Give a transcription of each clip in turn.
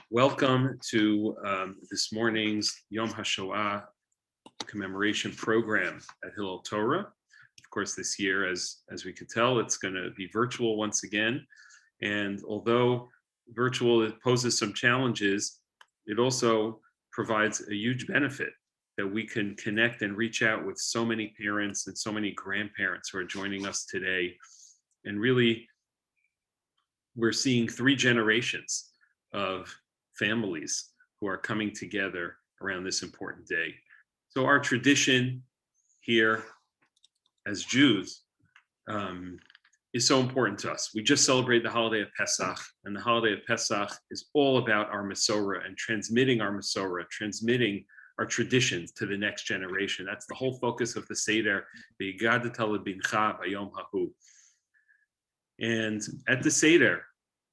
Welcome to this morning's Yom HaShoah commemoration program at Hillel Torah. Of course, this year, as we could tell, it's going to be virtual once again. And although virtual it poses some challenges, it also provides a huge benefit that we can connect and reach out with so many parents and so many grandparents who are joining us today. And really, we're seeing three generations of families who are coming together around this important day. So our tradition here as Jews is so important to us. We just celebrated the holiday of Pesach, and the holiday of Pesach is all about our Masorah and transmitting our Masorah, transmitting our traditions to the next generation. That's the whole focus of the Seder, V'yigadat lebincha b'yom hahu. And at the Seder,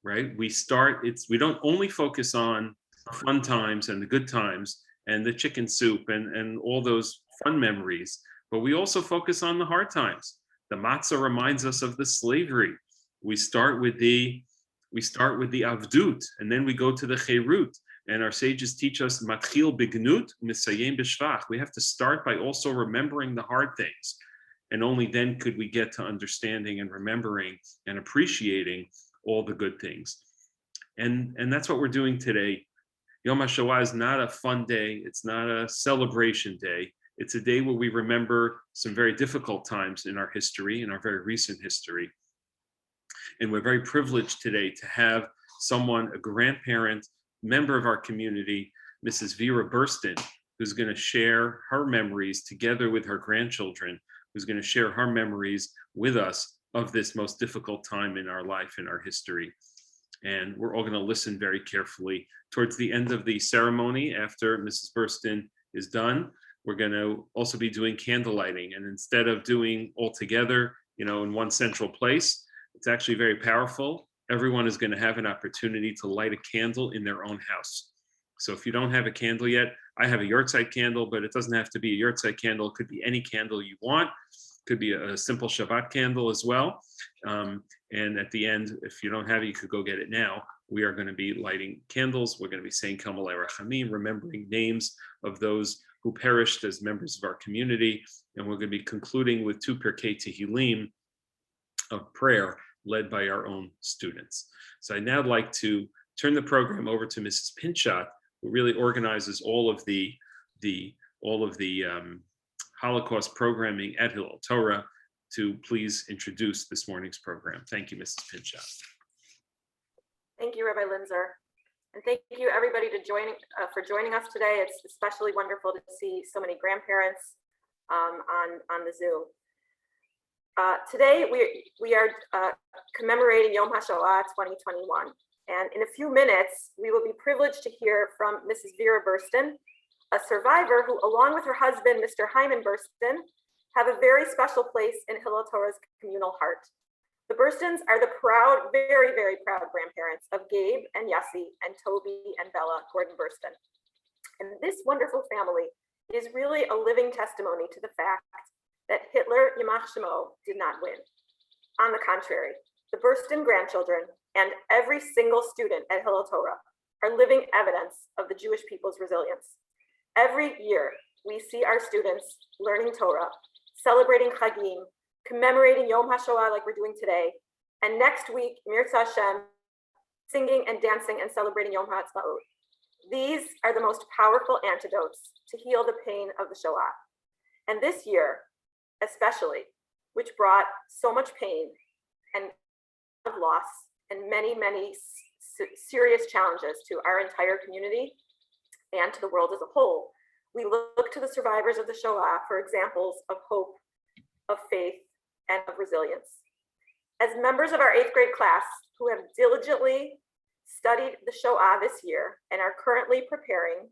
right, we don't only focus on fun times and the good times and the chicken soup and all those fun memories, but we also focus on the hard times. The matzah reminds us of the slavery. We start with the avdut, and then we go to the cherut. And our sages teach us matchil bignut, misayem b'shvach. We have to start by also remembering the hard things, and only then could we get to understanding and remembering and appreciating all the good things. And that's what we're doing today. Yom HaShoah is not a fun day. It's not a celebration day. It's a day where we remember some very difficult times in our history, in our very recent history. And we're very privileged today to have someone, a grandparent, member of our community, Mrs. Vera Burston, who's going to share her memories together with her grandchildren, who's going to share her memories with us of this most difficult time in our life, in our history. And we're all going to listen very carefully. Towards the end of the ceremony, after Mrs. Burston is done, we're going to also be doing candle lighting. And instead of doing all together, in one central place, it's actually very powerful. Everyone is going to have an opportunity to light a candle in their own house. So if you don't have a candle yet, I have a yahrzeit candle, but it doesn't have to be a yahrzeit candle. It could be any candle you want. Could be a simple Shabbat candle as well. And at the end, if you don't have it, you could go get it now. We are going to be lighting candles. We're going to be saying Kamalei Rachamim, remembering names of those who perished as members of our community. And we're going to be concluding with 2 Pirkei Tehillim of prayer led by our own students. So I'd now like to turn the program over to Mrs. Pinchat, who really organizes all of the Holocaust programming at Hillel Torah, to please introduce this morning's program. Thank you, Mrs. Pinchat. Thank you, Rabbi Linzer. And thank you, everybody, for joining us today. It's especially wonderful to see so many grandparents on the Zoom. Today, we are commemorating Yom HaShoah 2021. And in a few minutes, we will be privileged to hear from Mrs. Vera Burston, a survivor who, along with her husband, Mr. Hyman Burston, have a very special place in Hillel Torah's communal heart. The Burstons are the proud, very, very proud grandparents of Gabe and Yossi and Toby and Bella Gordon Burston. And this wonderful family is really a living testimony to the fact that Hitler, Yamach Shemo, did not win. On the contrary, the Burston grandchildren and every single student at Hillel Torah are living evidence of the Jewish people's resilience. Every year, we see our students learning Torah, celebrating Chagim, commemorating Yom HaShoah like we're doing today, and next week, Mirza Hashem, singing and dancing and celebrating Yom HaAtzmaut. These are the most powerful antidotes to heal the pain of the Shoah. And this year, especially, which brought so much pain and loss and many, many serious challenges to our entire community and to the world as a whole, we look to the survivors of the Shoah for examples of hope, of faith, and of resilience. As members of our 8th grade class who have diligently studied the Shoah this year and are currently preparing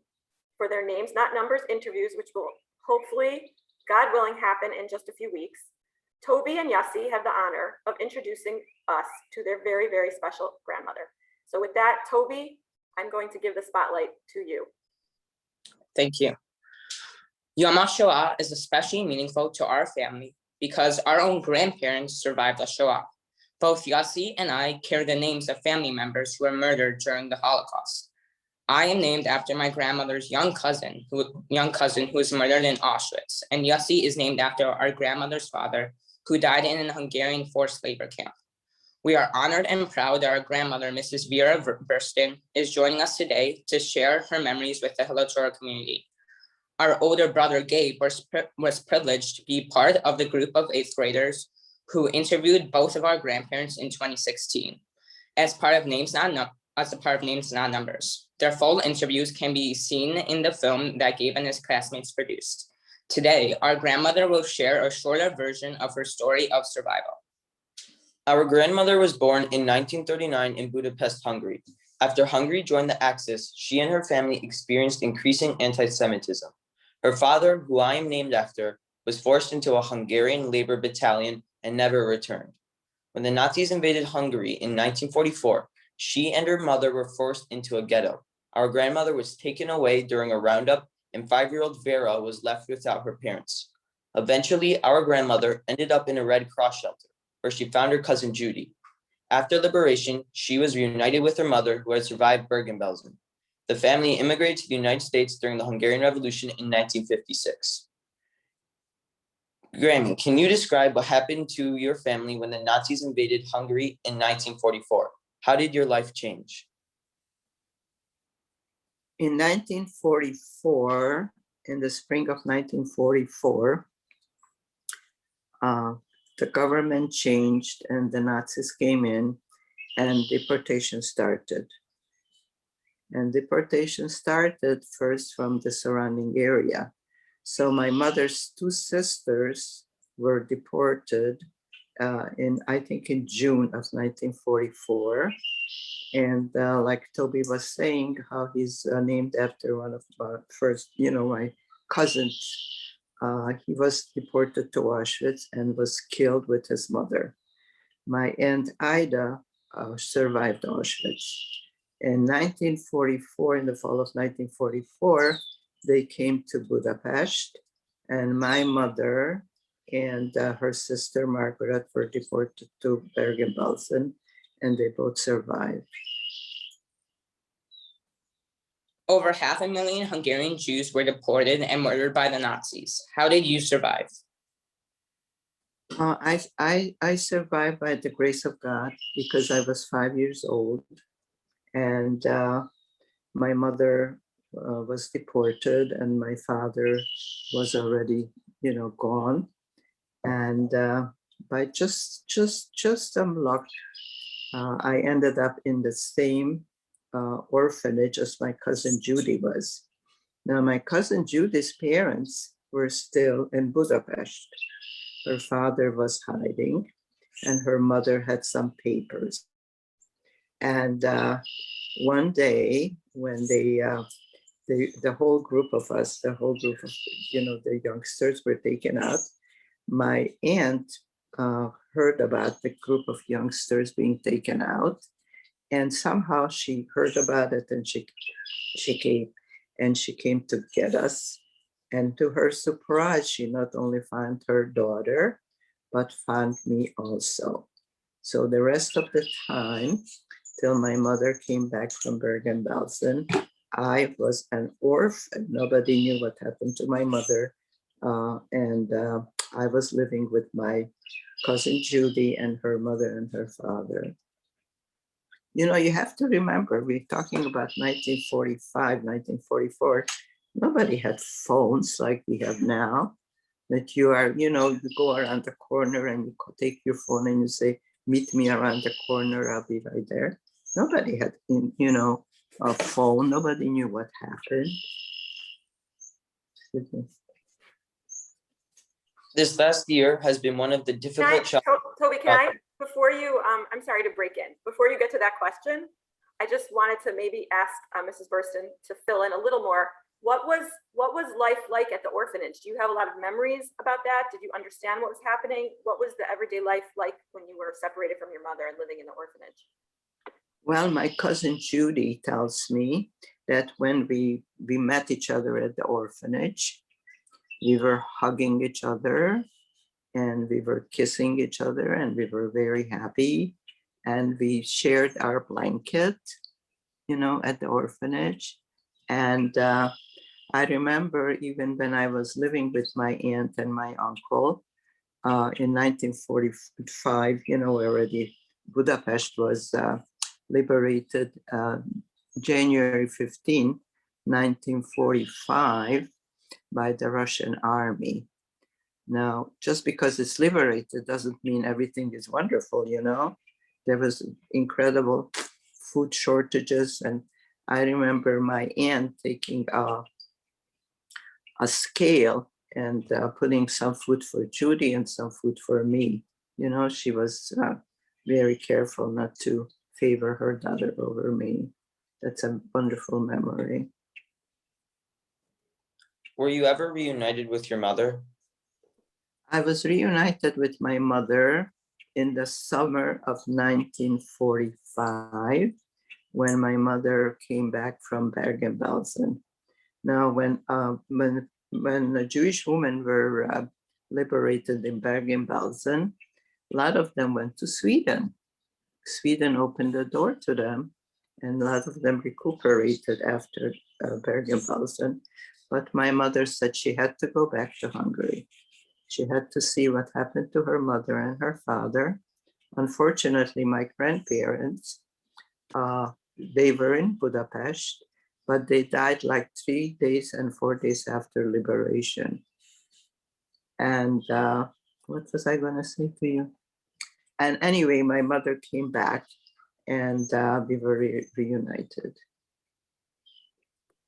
for their names, not numbers interviews, which will hopefully, God willing, happen in just a few weeks, Toby and Yossi have the honor of introducing us to their very, very special grandmother. So with that, Toby, I'm going to give the spotlight to you. Thank you. Yom HaShoah is especially meaningful to our family because our own grandparents survived the Shoah. Both Yossi and I carry the names of family members who were murdered during the Holocaust. I am named after my grandmother's young cousin who was murdered in Auschwitz, and Yossi is named after our grandmother's father who died in a Hungarian forced labor camp. We are honored and proud that our grandmother, Mrs. Vera Burston, is joining us today to share her memories with the Hillel Torah community. Our older brother, Gabe, was privileged to be part of the group of 8th graders who interviewed both of our grandparents in 2016 as part of Names Not Numbers. Their full interviews can be seen in the film that Gabe and his classmates produced. Today, our grandmother will share a shorter version of her story of survival. Our grandmother was born in 1939 in Budapest, Hungary. After Hungary joined the Axis, she and her family experienced increasing anti-Semitism. Her father, who I am named after, was forced into a Hungarian labor battalion and never returned. When the Nazis invaded Hungary in 1944, she and her mother were forced into a ghetto. Our grandmother was taken away during a roundup, and 5-year-old Vera was left without her parents. Eventually, our grandmother ended up in a Red Cross shelter, where she found her cousin Judy. After liberation, she was reunited with her mother, who had survived Bergen-Belsen. The family immigrated to the United States during the Hungarian Revolution in 1956. Grammy, can you describe what happened to your family when the Nazis invaded Hungary in 1944? How did your life change? In 1944, in the spring of 1944, the government changed and the Nazis came in and deportation started. And deportation started first from the surrounding area. So my mother's 2 sisters were deported I think in June of 1944. And like Toby was saying, how he's named after one of our first, my cousins. He was deported to Auschwitz and was killed with his mother. My aunt Ida survived Auschwitz. In 1944, in the fall of 1944, they came to Budapest, and my mother and her sister Margaret were deported to Bergen-Belsen, and they both survived. Over 500,000 Hungarian Jews were deported and murdered by the Nazis. How did you survive? I survived by the grace of God because I was 5 years old, and my mother was deported, and my father was already, gone. And by just some luck, I ended up in the same orphanage as my cousin Judy was. Now, my cousin Judy's parents were still in Budapest. Her father was hiding, and her mother had some papers. And one day, when the whole group of us, the youngsters were taken out, my aunt heard about the group of youngsters being taken out, and somehow she heard about it, and she came to get us. And to her surprise, she not only found her daughter, but found me also. So the rest of the time, till my mother came back from Bergen-Belsen, I was an orphan. Nobody knew what happened to my mother. And I was living with my cousin Judy and her mother and her father. You have to remember, we're talking about 1945, 1944. Nobody had phones like we have now, that you go around the corner and you take your phone and you say, meet me around the corner, I'll be right there. Nobody had, a phone. Nobody knew what happened. This last year has been one of the difficult challenges. Toby, before you, I'm sorry to break in. Before you get to that question, I just wanted to maybe ask Mrs. Burston to fill in a little more. What was life like at the orphanage? Do you have a lot of memories about that? Did you understand what was happening? What was the everyday life like when you were separated from your mother and living in the orphanage? Well, my cousin Judy tells me that when we met each other at the orphanage, we were hugging each other and we were kissing each other and we were very happy. And we shared our blanket, at the orphanage. And I remember even when I was living with my aunt and my uncle in 1945, already Budapest was liberated January 15, 1945 by the Russian army. Now, just because it's liberated doesn't mean everything is wonderful, There was incredible food shortages. And I remember my aunt taking a scale and putting some food for Judy and some food for me. She was very careful not to favor her daughter over me. That's a wonderful memory. Were you ever reunited with your mother? I was reunited with my mother in the summer of 1945 when my mother came back from Bergen-Belsen. Now, when the Jewish women were liberated in Bergen-Belsen, a lot of them went to Sweden. Sweden opened the door to them, and a lot of them recuperated after Bergen-Belsen. But my mother said she had to go back to Hungary. She had to see what happened to her mother and her father. Unfortunately, my grandparents, they were in Budapest, but they died like 3 days and 4 days after liberation. And what was I going to say to you? And anyway, my mother came back and we were reunited.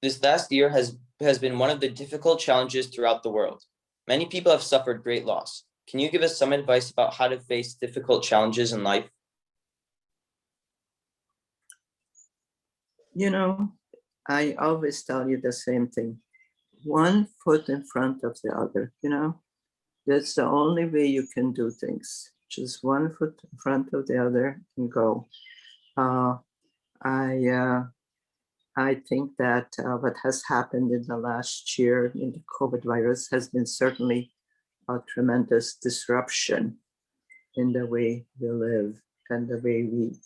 This last year has been one of the difficult challenges throughout the world. Many people have suffered great loss. Can you give us some advice about how to face difficult challenges in life? I always tell you the same thing. One foot in front of the other, That's the only way you can do things. Just one foot in front of the other and go. I think that what has happened in the last year in the COVID virus has been certainly a tremendous disruption in the way we live and the way we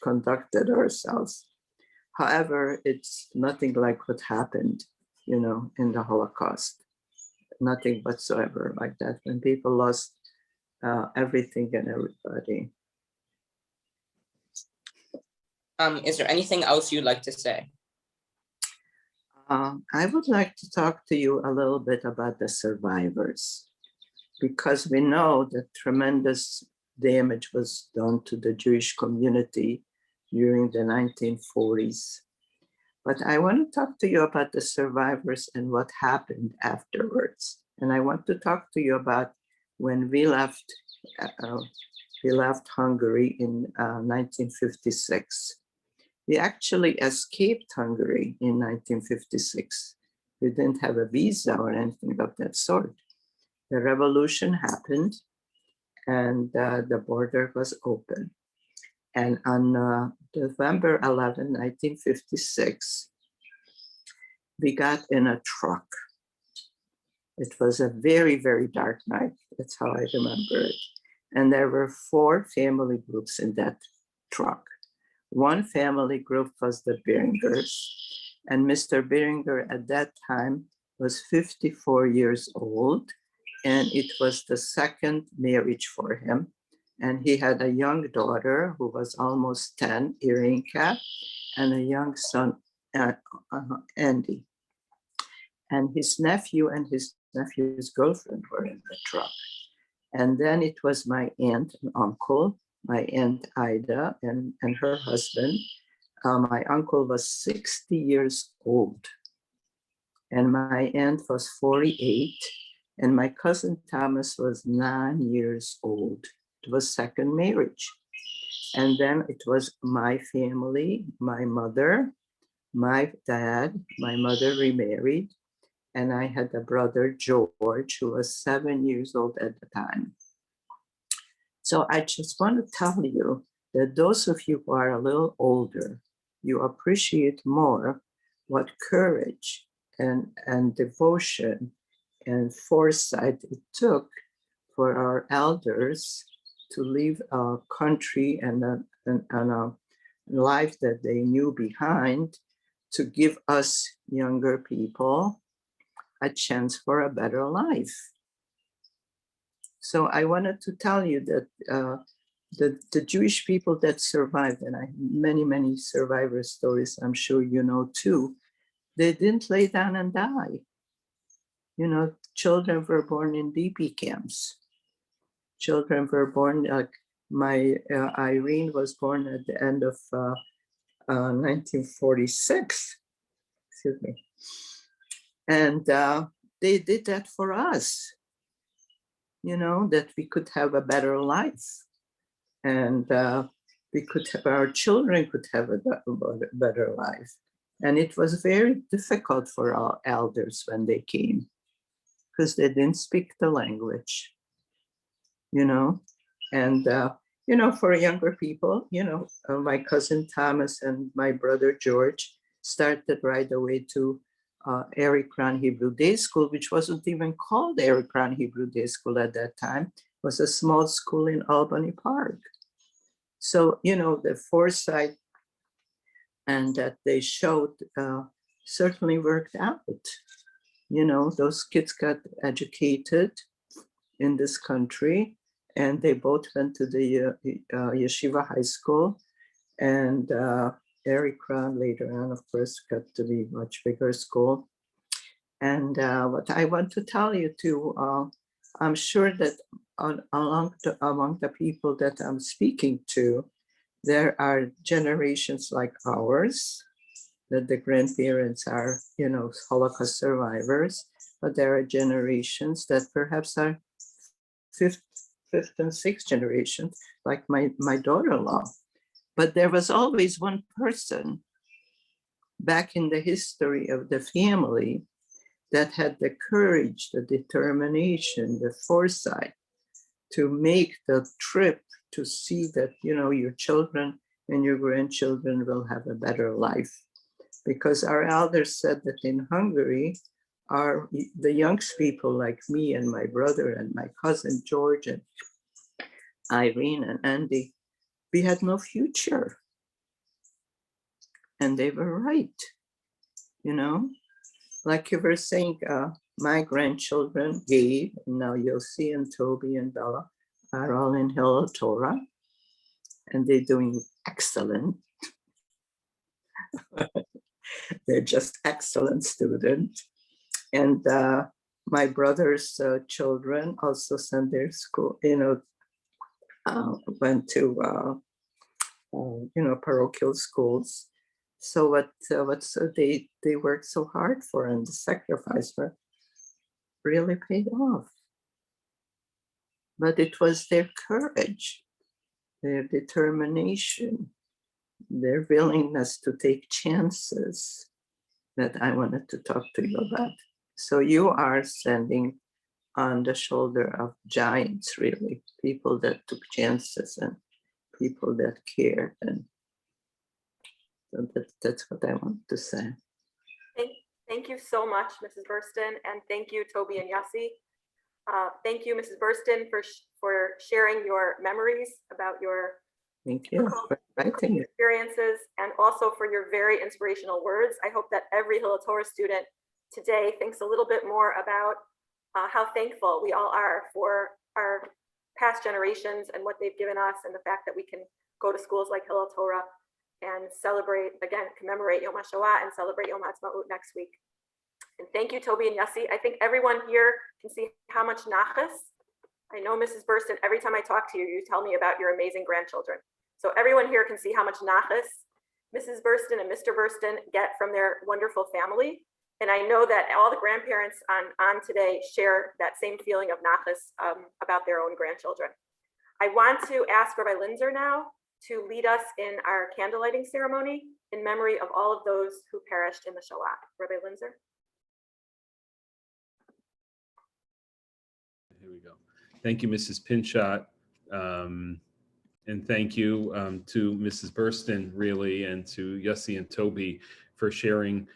conducted ourselves. However, it's nothing like what happened, in the Holocaust. Nothing whatsoever like that, when people lost everything and everybody. Is there anything else you'd like to say? I would like to talk to you a little bit about the survivors, because we know that tremendous damage was done to the Jewish community during the 1940s. But I want to talk to you about the survivors and what happened afterwards. And I want to talk to you about when we left Hungary in 1956. We actually escaped Hungary in 1956. We didn't have a visa or anything of that sort. The revolution happened and the border was open. And on November 11, 1956, we got in a truck. It was a very, very dark night. That's how I remember it. And there were 4 family groups in that truck. One family group was the Beringers. And Mr. Beringer at that time was 54 years old. And it was the second marriage for him. And he had a young daughter who was almost 10, Irinka, and a young son, Andy. And his nephew and his nephew's girlfriend were in the truck. And then it was my aunt and uncle, my aunt Ida and her husband. My uncle was 60 years old. And my aunt was 48. And my cousin Thomas was 9 years old. It was second marriage. And then it was my family, my mother, my dad, my mother remarried, and I had a brother, George, who was 7 years old at the time. So I just want to tell you that those of you who are a little older, you appreciate more what courage and devotion and foresight it took for our elders to leave a country and a life that they knew behind to give us younger people a chance for a better life. So I wanted to tell you that the Jewish people that survived, and I have many survivor stories, I'm sure you know too, they didn't lay down and die. You know, children were born in DP camps. Children were born, like my Irene was born at the end of 1946, excuse me. And they did that for us, you know, that we could have a better life. And we could have, our children could have a better life. And it was very difficult for our elders when they came, because they didn't speak the language, you know. And, you know, for younger people, you know, my cousin Thomas and my brother George started right away to Eric Crown Hebrew Day School, which wasn't even called Eric Crown Hebrew Day School at that time. It was a small school in Albany Park. So, you know, the foresight and that they showed certainly worked out. You know, those kids got educated in this country, and they both went to the yeshiva high school. And Eric Crown later on, of course, got to be much bigger school. And what I want to tell you too, I'm sure that among the people that I'm speaking to, there are generations like ours, that the grandparents are, you know, Holocaust survivors, but there are generations that perhaps are fifth and sixth generation, like my daughter-in-law. But there was always one person back in the history of the family that had the courage, the determination, the foresight to make the trip to see that, you know, your children and your grandchildren will have a better life. Because our elders said that in Hungary, the young people like me and my brother and my cousin George and Irene and Andy, we had no future. And they were right, you know? Like you were saying, my grandchildren, Gabe, and now Yossi and Toby and Bella, are all in Hillel Torah, and they're doing excellent. They're just excellent students. And my brother's children also sent their school, you know, went to, you know, parochial schools. So what they worked so hard for, and the sacrifice for really paid off. But it was their courage, their determination, their willingness to take chances that I wanted to talk to you about. So you are standing on the shoulder of giants, really, people that took chances and people that cared. And so that's what I want to say. Thank you so much, Mrs. Burston, and thank you, Toby and Yossi. Thank you, Mrs. Burston, for sharing your memories about your Thank you for inviting me. experiences, and also for your very inspirational words. I hope that every Hillel Torah student today thinks a little bit more about how thankful we all are for our past generations and what they've given us, and the fact that we can go to schools like Hillel Torah and celebrate, again, commemorate Yom HaShoah and celebrate Yom HaAtzmaut next week. And thank you, Toby and Yossi. I think everyone here can see how much nachas. I know, Mrs. Burston, every time I talk to you, you tell me about your amazing grandchildren. So everyone here can see how much nachas Mrs. Burston and Mr. Burston get from their wonderful family. And I know that all the grandparents on today share that same feeling of nachas about their own grandchildren. I want to ask Rabbi Linzer now to lead us in our candlelighting ceremony in memory of all of those who perished in the Shoah. Rabbi Linzer. Here we go. Thank you, Mrs. Pinchot. And thank you to Mrs. Burston, really, and to Yossi and Toby for sharing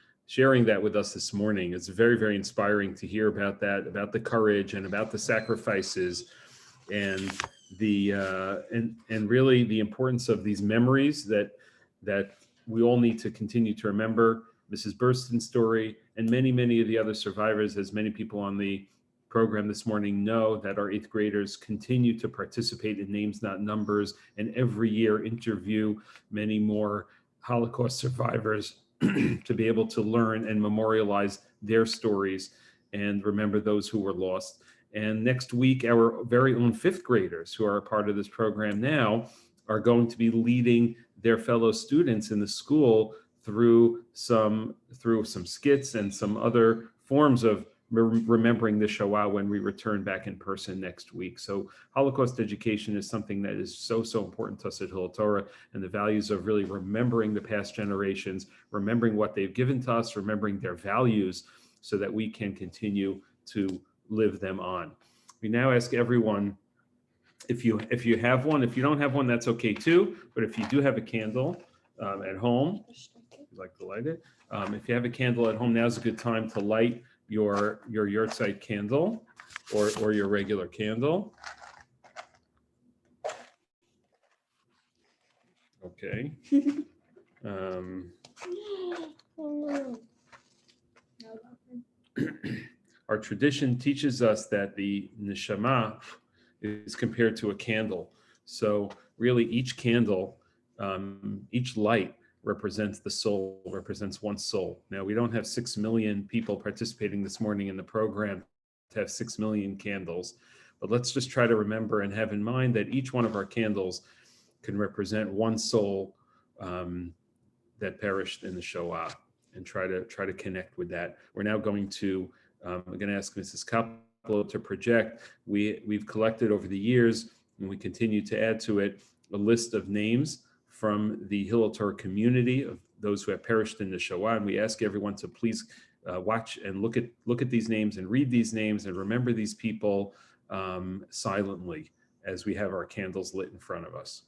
that with us this morning. It's very, very inspiring to hear about that, about the courage and about the sacrifices, and the and really the importance of these memories that we all need to continue to remember. Mrs. Burston's story, and many, many of the other survivors, as many people on the program this morning know that our 8th graders continue to participate in Names Not Numbers, and every year interview many more Holocaust survivors to be able to learn and memorialize their stories and remember those who were lost. And next week, our very own 5th graders who are a part of this program now are going to be leading their fellow students in the school through some skits and some other forms of remembering the Shoah when we return back in person next week. So Holocaust education is something that is so important to us at Hillel Torah, and the values of really remembering the past generations, remembering what they've given to us, remembering their values so that we can continue to live them on. We now ask everyone, if you have one, if you don't have one, that's okay too, but if you do have a candle at home, if you'd like to light it, if you have a candle at home, now's a good time to light your yahrzeit candle or your regular candle. Okay. Our tradition teaches us that the neshama is compared to a candle. So really each candle, each light represents the soul, represents one soul. Now, we don't have 6 million people participating this morning in the program to have 6 million candles, but let's just try to remember and have in mind that each one of our candles can represent one soul that perished in the Shoah, and try to connect with that. We're now going to, I'm going to ask Mrs. Kaplo to project. We've collected over the years, and we continue to add to it, a list of names from the Hillel Torah community of those who have perished in the Shoah, and we ask everyone to please watch and look at these names and read these names and remember these people silently as we have our candles lit in front of us.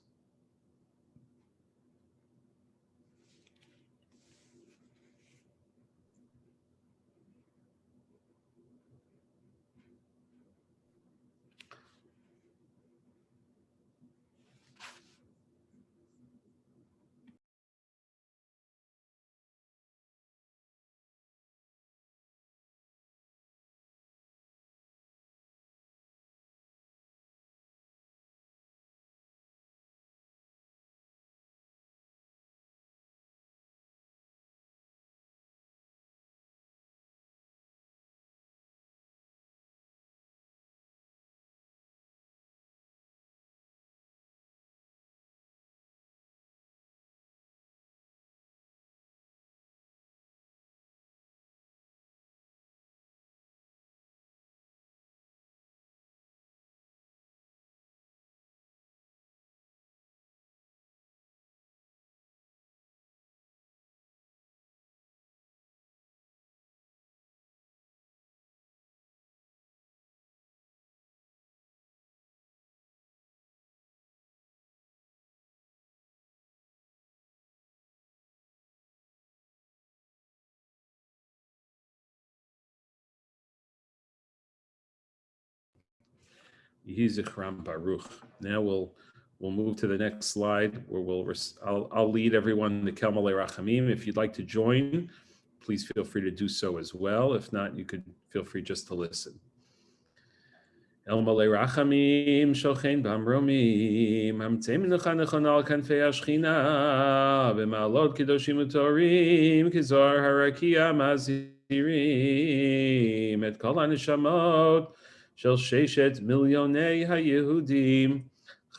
Yehi Zichram Baruch. Now we'll move to the next slide where I'll lead everyone to Kel Malei Rachamim. If you'd like to join, please feel free to do so as well. If not, you could feel free just to listen. El Malei Rachamim Shochein Bamromim Hamtzei Menucha Nechona Al Kanfei Hashchina B'Ma'alot Kedoshim Utorim Kizor Harakia Mazirim Et Kol HaNeshamot Shel Sheshet Milyonei HaYehudim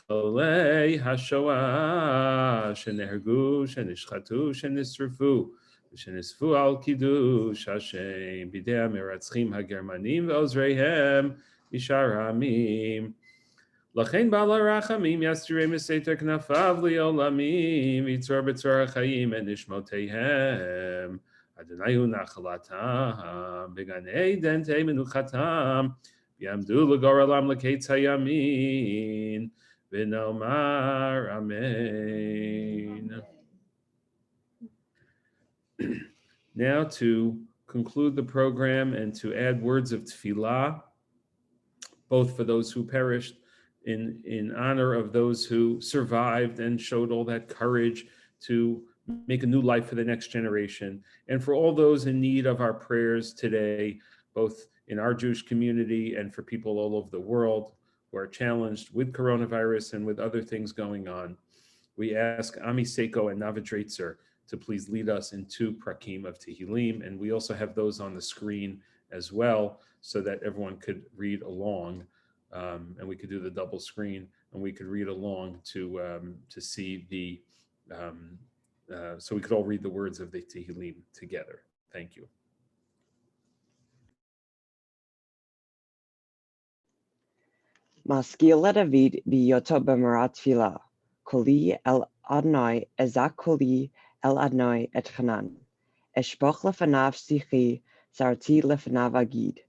Cholei HaShoah Shenehergu Shenishchatu Shenisrufu Shenisfu Al Kiddush Hashem Bidei HaMeratzchim HaGermanim Ve'ozreihem Yishar Hamim. Lachein Ba'al HaRachamim Yastirei Meseiter Knafav Li'olamim Yitzor B'tzor HaChaim Et Nishmoteihem Adonai Hu Nachalatam B'Gan Eden Tei Menuchatam Yamdu L'Goralam L'Keitz HaYamin V'Nomar Amen. Now to conclude the program and to add words of tefillah, both for those who perished in honor of those who survived and showed all that courage to make a new life for the next generation, and for all those in need of our prayers today, both in our Jewish community and for people all over the world who are challenged with coronavirus and with other things going on. We ask Ami Seiko and Nava Dreitzer to please lead us in 2 prakim of Tehillim, and we also have those on the screen as well, so that everyone could read along, and we could do the double screen, and we could read along to see the, so we could all read the words of the Tehillim together. Thank you. Maskila David biyoto b'marat tefillah, koli el Adonai ezak koli el Adonai et chanan. Eshpoch lefanav sichi sarti lefanav agid.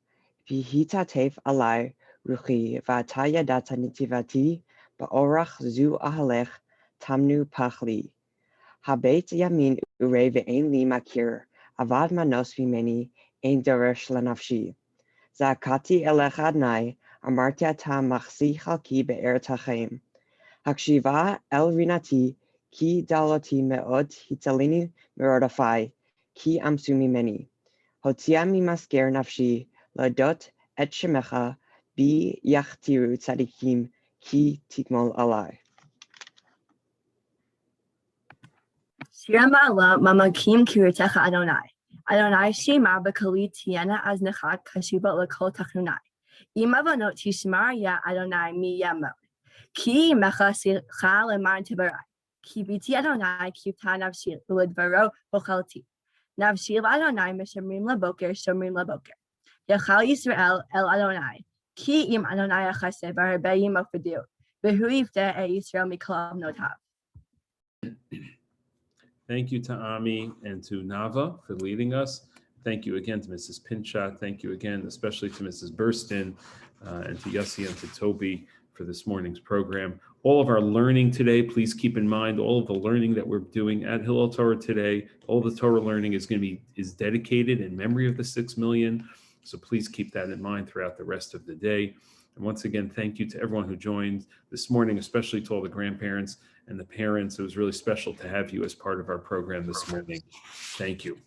Vihitatef alai ruchi v'ata yadata nitivati ba'orach zu ahalech tamnu pachli. Habet yamin urei ve'ein li makir avad manos v'meni ein deresh lanafshi. Zakati elech Adonai amarti ata machsi chalki be'er tachem. Hakshiva el rinati ki daloti me'od hitalini merodafai ki amsu mimeni. Hotia mimasker nafshi ladot et shemecha bi yachtiru tzadikim ki tikmol alai. Shira ma'ala mamakim kiritecha Adonai. Adonai shema b'kali tiana aznecha kashiba l'kol tachnunai. Ima v'not tishmar ya Adonai mi yamod. Ki mecha sicha leman tebarai. Ki biti Adonai kivta navshi l'dvaro bochalti. Navshi l'Adonai meshamrim laboker shomrim laboker. Yachal Yisrael el Adonai. Ki im Adonai achase v'harbeim ofadiu. V'hu yifte et Yisrael mikol avnotav. Thank you to Ami and to Nava for leading us. Thank you again to Mrs. Pinchat. Thank you again, especially to Mrs. Burston and to Yossi and to Toby for this morning's program. All of our learning today, please keep in mind all of the learning that we're doing at Hillel Torah today. All the Torah learning is dedicated in memory of the 6 million. So please keep that in mind throughout the rest of the day. And once again, thank you to everyone who joined this morning, especially to all the grandparents and the parents. It was really special to have you as part of our program this morning. Thank you.